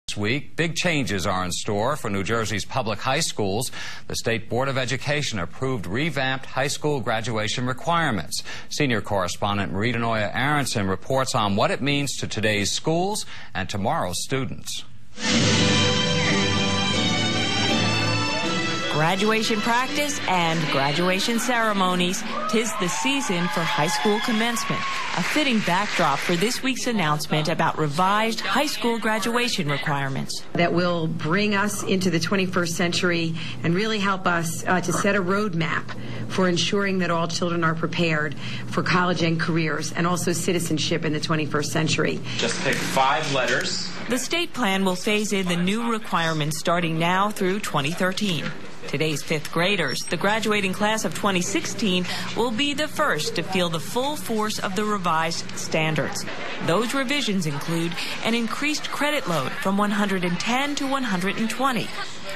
This week, big changes are in store for New Jersey's public high schools. The State Board of Education approved revamped high school graduation requirements. Senior correspondent Marie Denoya Aronson reports on what it means to today's schools and tomorrow's students. Graduation practice and graduation ceremonies. 'Tis the season for high school commencement, a fitting backdrop for this week's announcement about revised high school graduation requirements. That will bring us into the 21st century and really help us to set a roadmap for ensuring that all children are prepared for college and careers and also citizenship in the 21st century. Just pick 5 letters. The state plan will phase in the new requirements starting now through 2013. Today's 5th graders, the graduating class of 2016, will be the first to feel the full force of the revised standards. Those revisions include an increased credit load from 110 to 120.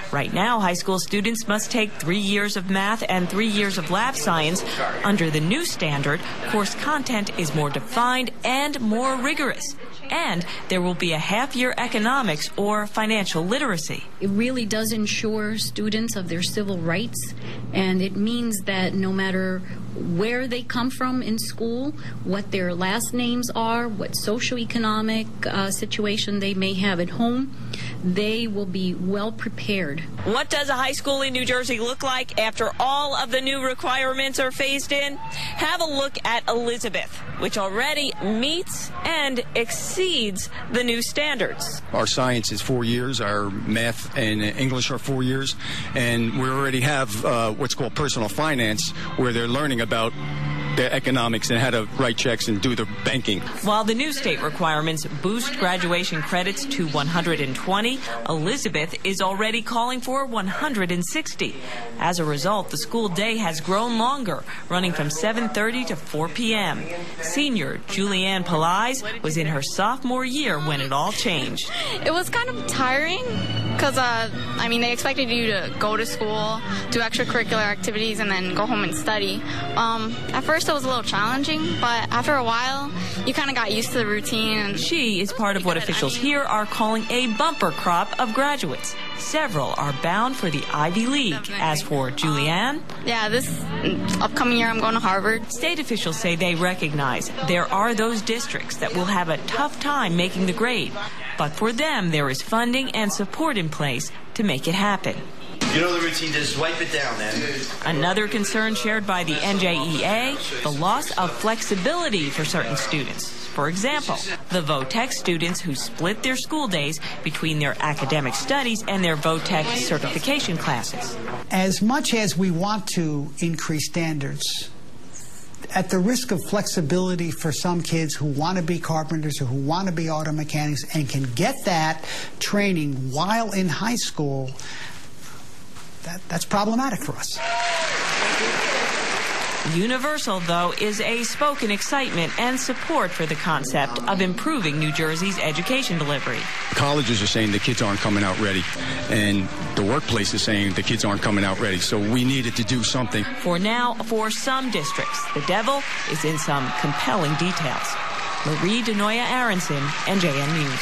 Right now, high school students must take 3 years of math and 3 years of lab science. Under the new standard, course content is more defined and more rigorous. And there will be a half-year economics or financial literacy. It really does ensure students of their civil rights, and it means that no matter where they come from in school, what their last names are, what socioeconomic situation they may have at home, they will be well prepared. What does a high school in New Jersey look like after all of the new requirements are phased in? Have a look at Elizabeth, which already meets and exceeds the new standards. Our science is 4 years, our math and English are 4 years, and we already have what's called personal finance, where they're learning about their economics and how to write checks and do the banking. While the new state requirements boost graduation credits to 120, Elizabeth is already calling for 160. As a result, the school day has grown longer, running from 7:30 to 4 p.m. Senior Julianne Palais was in her sophomore year when it all changed. It was kind of tiring because, they expected you to go to school, do extracurricular activities, and then go home and study. At first, it was a little challenging, but after a while, you kind of got used to the routine. She is part of what officials here are calling a bumper crop of graduates. Several are bound for the Ivy League. As for Julianne, this upcoming year I'm going to Harvard. State officials say they recognize there are those districts that will have a tough time making the grade. But for them, there is funding and support in place to make it happen. You know the routine, just wipe it down, man. Another concern shared by the NJEA, the loss of flexibility for certain students. For example, the VOTEC students who split their school days between their academic studies and their VOTEC certification classes. As much as we want to increase standards, at the risk of flexibility for some kids who want to be carpenters or who want to be auto mechanics and can get that training while in high school, that's problematic for us. Universal, though, is a spoken excitement and support for the concept of improving New Jersey's education delivery. Colleges are saying the kids aren't coming out ready, and the workplace is saying the kids aren't coming out ready, so we needed to do something. For now, for some districts, the devil is in some compelling details. Marie Denoya Aronson, NJN News.